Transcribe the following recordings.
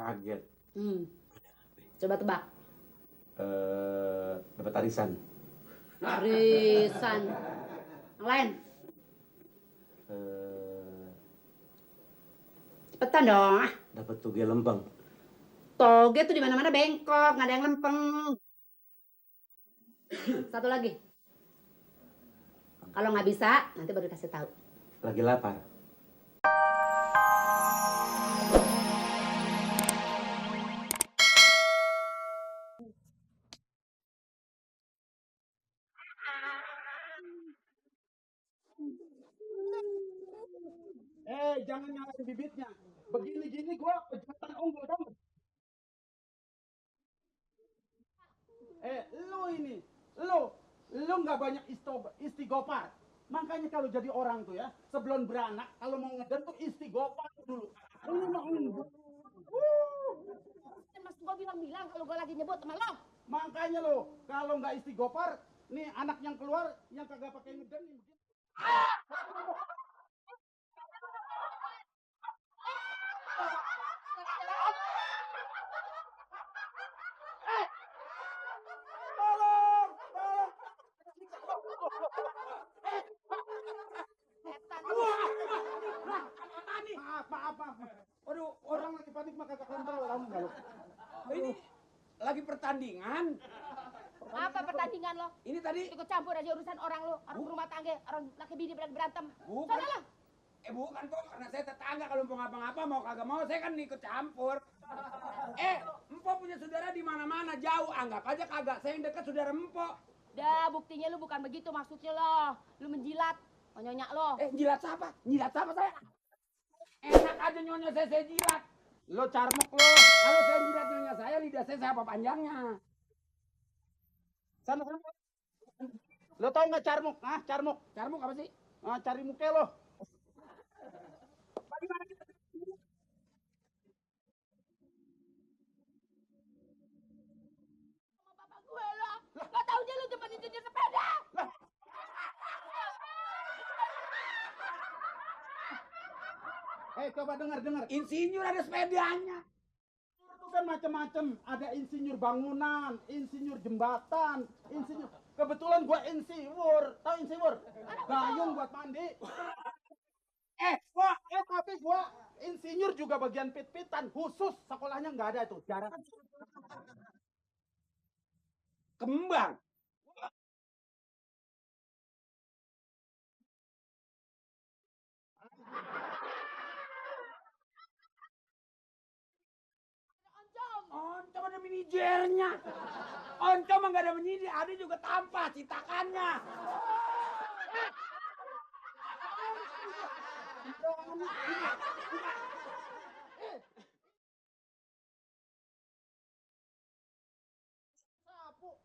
Kaget. Hmm. Coba tebak. Dapat arisan. Arisan. Yang lain. Cepetan dong. Dapat toge lempeng. Toge tuh di mana-mana bengkok, nggak ada yang lempeng. Satu lagi. Kalau nggak bisa, nanti baru dikasih tahu. Lagi lapar. Jangan nyalain bibitnya. Begini gini gua kejutan unggul dong. Lu ini, lu nggak banyak istighfar. Makanya kalau jadi orang tuh ya, sebelum beranak, kalau mau ngeden tuh istighfar dulu. Lu mah unggul. Mas gua bilang-bilang kalau gua lagi nyebut sama lo. Makanya lo, kalau nggak istighfar, nih anak yang keluar yang kagak pakai ngeden nih. Maaf. Aduh, orang lagi panik maka kagak kontrol kamu enggak lo. Ini lagi pertandingan. Apa pertandingan lo? Ini tadi Ikut campur aja urusan orang lo, orang rumah tangga, orang laki bini berantem. bukan. Sana lo. Bukan kok, karena saya tetangga kalau mau ngapa-ngapa mau kagak mau saya kan ikut campur. Empo punya saudara di mana-mana jauh, anggap aja kagak. Saya yang dekat saudara Empo. Dah, buktinya lu bukan begitu maksudnya lo. Lu menjilat, nyonya lo. Jilat siapa? Jilat siapa saya? Enak aja nyonya saya jilat. Lo carmuk lo. Kalau saya jilat nyonya saya, lidah saya apa panjangnya? Sana. Lo tau nggak carmuk? Carmuk. Carmuk apa sih? Cari muka lo. Sama bapak gue lo. Gak tau dia lu cuma nyetir sepeda. Coba dengar. Insinyur ada sepedanya. Itu kan macam-macam. Ada insinyur bangunan, insinyur jembatan, insinyur. Kebetulan gua insinyur. Tahu insinyur? Gayung buat mandi. Tapi gua insinyur juga bagian pit-pitan khusus. Sekolahnya nggak ada tuh. Jarang. Kembang. Oncom ada manajernya. Oncom mah nggak ada manajer, ada juga tanpa citakannya.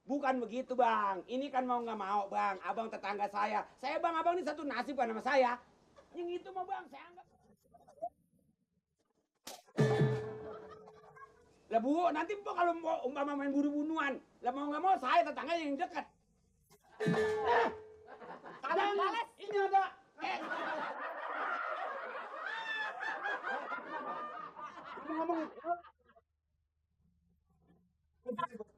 Bukan begitu bang, ini kan mau nggak mau bang, abang tetangga saya. Saya bang, abang ini satu nasib kan sama saya. Yang itu mau bang, saya anggap. Lah bu, nanti bu kalau mau umpama main bunuh-bunuhan, lah mau nggak mau saya tetangga yang dekat. Kalian ini ada. Ngomong.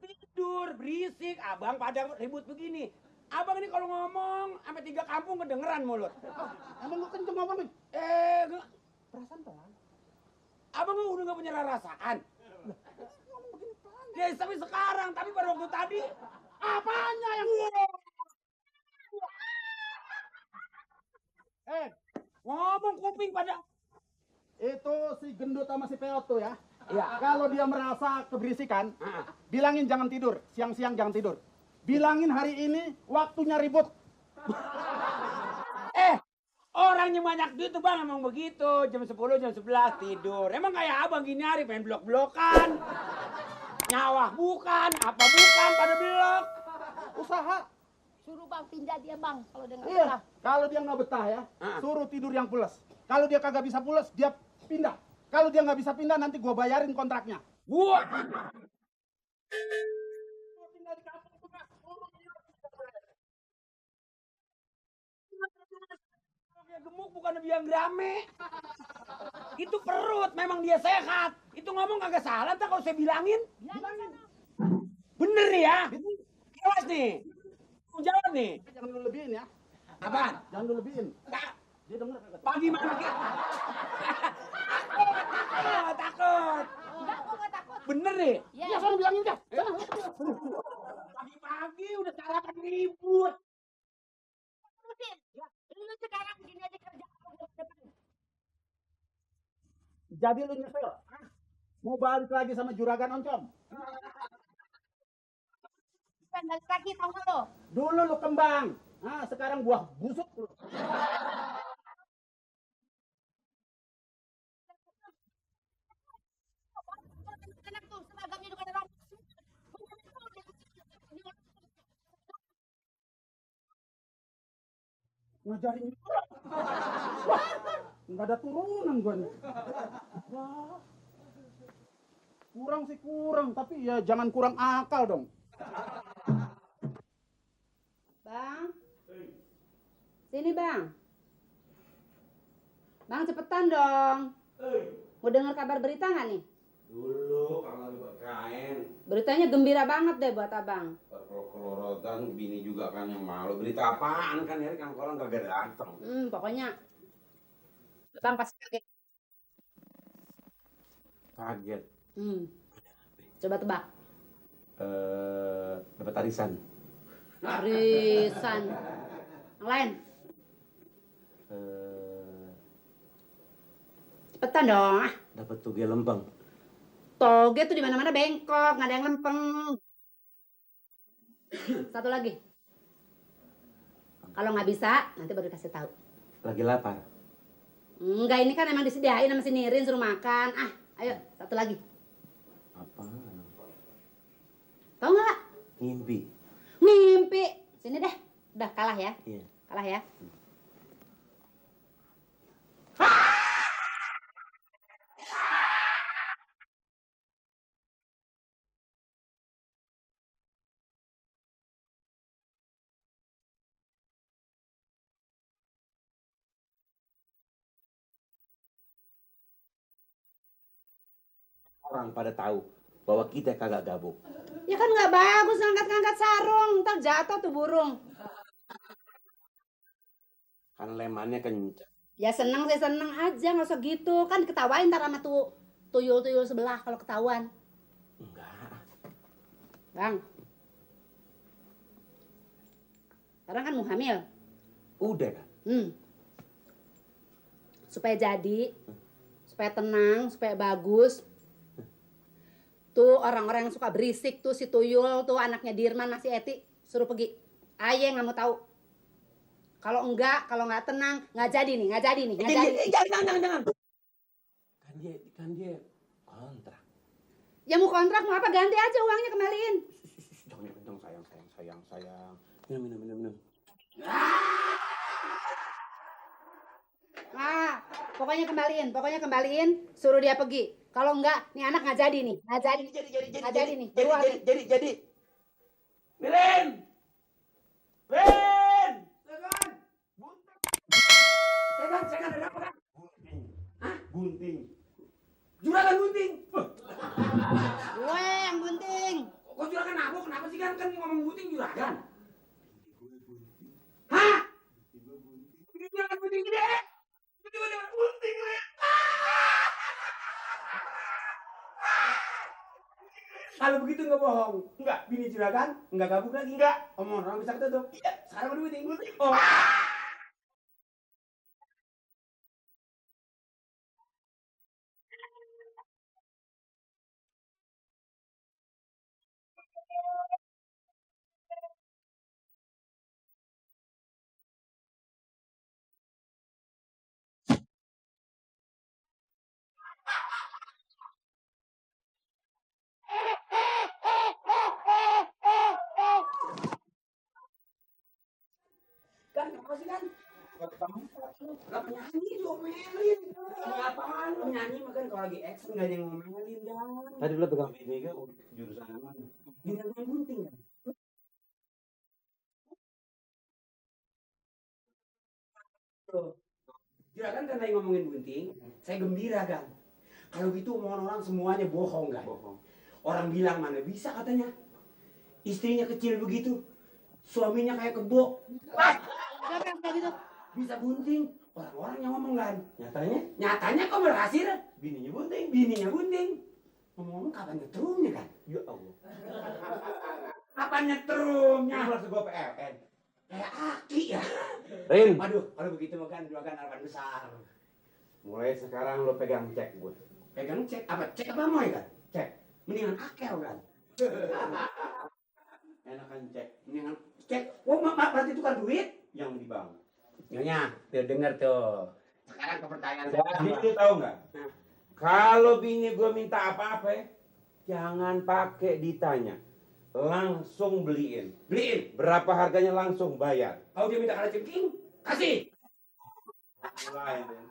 Tidur berisik, abang pada ribut begini. Abang ini kalau ngomong sampai 3 kampung kedengeran mulut. Emang lu kenceng ngomong nih? Perasaan pelan. Abang udah nggak punya rasaan. Ya tapi sekarang, tapi pada waktu tadi Apanya yang ngomong kuping pada. itu si gendut sama si peot tuh ya. Iya. Kalau dia merasa keberisikan, bilangin jangan tidur. Siang-siang jangan tidur. Bilangin hari ini waktunya ribut. Orangnya banyak duit tuh bang emang begitu. Jam 10, jam 11 tidur. Emang kayak abang gini hari main blok-blokan. Nyawah bukan, apa bukan pada blok. Usaha. Suruh bang pindah dia bang kalau dia nggak Iya. betah. Kalau dia nggak betah ya, suruh tidur yang pules. Kalau dia kagak bisa pules, dia pindah. Kalau dia nggak bisa pindah, nanti gua bayarin kontraknya. Gua. Dia gemuk bukan biang rame. Itu perut, memang dia sehat. Itu ngomong kagak salah, tak kalau saya bilangin. Bilangin. Bener nih ya. Awas nih. Mau jawab nih. Jangan lu lebihin ya. Apaan? Jangan lu lebihin. Nggak. Dia denger kagak? Pagi pagi. Takut. Enggak, gua nggak takut. Bener nih. Ya, Ya, sono bilangin dah. Pagi-pagi udah sarapan ribut. terusin. Lu sekarang begini aja kerja apa gua ke depan. Jadi lu nyesel? Hah? Mau balik lagi sama juragan oncom? Pengen balik lagi, tau nggak lo? Dulu lu kembang. Nah, sekarang buah busuk lu. Anak tuh seragamnya udah pada rapi. Ngajarin wah, nggak ada turunan gua nih. Wah, kurang sih kurang, tapi ya jangan kurang akal dong. Bang. Sini, Bang. Bang, cepetan dong. Mau dengar kabar berita nggak nih? Dulu kalau lagi berkain Beritanya gembira banget deh buat abang. kelorotan bini juga kan yang malu. Berita apaan kan ya kan orang kagak datang. Pokoknya abang pasti kaget. Kaget. Coba tebak. Dapat arisan. Arisan. Yang lain. Cepetan dong. Dapat tuge lempeng. Toge tuh di mana-mana bengkok, nggak ada yang lempeng. Satu lagi. Kalau nggak bisa, nanti baru dikasih tahu. Lagi lapar. Enggak, ini kan emang disediain sama si Nirin suruh makan. Ayo, satu lagi. Apa? Tahu nggak? Ngimpi. Mimpi. Sini deh. Udah kalah ya. Iya. Kalah ya. Orang pada tahu bahwa kita kagak gabung. Ya kan nggak bagus ngangkat-ngangkat sarung, ntar jatuh tuh burung. Kan lemannya kencang. Ya seneng sih seneng aja, nggak usah gitu. Kan ketawain ntar sama tuh tuyul-tuyul sebelah kalau ketahuan. Enggak. Bang. Sekarang kan mau hamil. Udah kan? Supaya jadi, supaya tenang, supaya bagus. Tuh orang-orang yang suka berisik tuh si tuyul tuh anaknya Dirman masih Eti suruh pergi. Aye nggak mau tahu. Kalau nggak tenang nggak jadi nih, nggak jadi. Jangan. Kan dia kontrak. Ya mau kontrak mau apa ganti aja uangnya kembaliin. Jangan kencang sayang. Minum. Pokoknya kembaliin, suruh dia pergi. Kalau enggak, nih anak nggak jadi nih, nggak jadi nih. Keluar nih. Jadi. Milen! Ben! Sekan, ada apa kan? Bunting. Juragan gunting. Gue yang gunting. Kok juragan nabok? Kenapa sih kan ngomong gunting juragan? Hah? Juragan gunting gede? Gunting gue. Kalau begitu nggak bohong, enggak bini juragan, enggak gabung lagi enggak. Omong orang bisa ketutup. Iya, sekarang udah gunting. Oh. Kan apa sih kan? Gak penyanyi diomelin. Apaan lu nyanyi makan kalau lagi action gak ada yang ngomelin dan. Tadi lu pegang bini kan jurusan mana? Dengan yang gunting kan. Tuh. Juragan kan lagi ngomongin bunting, saya gembira kan. Kalau gitu omongan orang semuanya bohong kan. Bohong. Orang bilang mana bisa katanya. Istrinya kecil begitu, suaminya kayak kebo. Siapa yang kayak gitu? Bisa bunting. Orang-orang yang ngomong kan. Nyatanya Nyatanya kok berhasil. bininya bunting. Bininya bunting. Ngomong-ngomong kapan nyetrumnya kan? Ya Allah. Kapan nyetrumnya? Ini maksud gua PLN. Kayak aki ya. Rin, Waduh, kalau begitu makan juragan harapan besar. mulai sekarang lo pegang cek gue. Pegang cek apa? Cek apa mau ya kan? Cek. Mendingan akel kan. Enakan cek Mendingan cek. Oh, berarti tukar duit? yang di bank. Nyonya, tuh denger tuh. Sekarang ke pertanyaan Jadi saya. lu tahu nggak? Nah. Kalau bini gue minta apa-apa, jangan pakai ditanya. Langsung beliin. Beliin. Berapa harganya langsung bayar. Kalau dia minta kalah cengking, kasih. Mulai, Rin.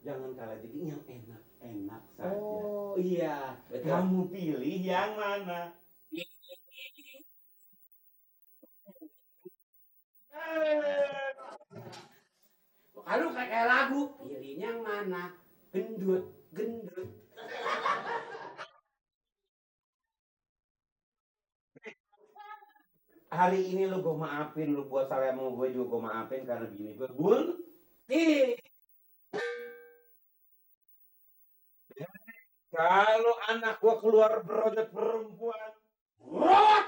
Jangan kalah jadi yang enak-enak saja. Oh iya, betul. Kamu pilih yang mana? Kalau kayak lagu, pilihnya yang mana? Gendut, gendut. Hari ini lu gue maafin, lu buat salah sama gue juga gue maafin karena bini gue bunting. Kalau anak gue keluar berodet perempuan, rot!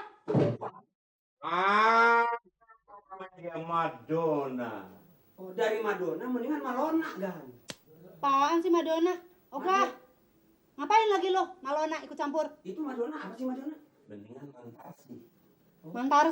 Dia Madonna. Oh, dari Madonna mendingan Malona kan. Apaan sih Madonna? Oke. Ngapain lagi lo? Malona ikut campur. Itu Madonna apa sih Madonna? Mendingan Mantasi. Mantar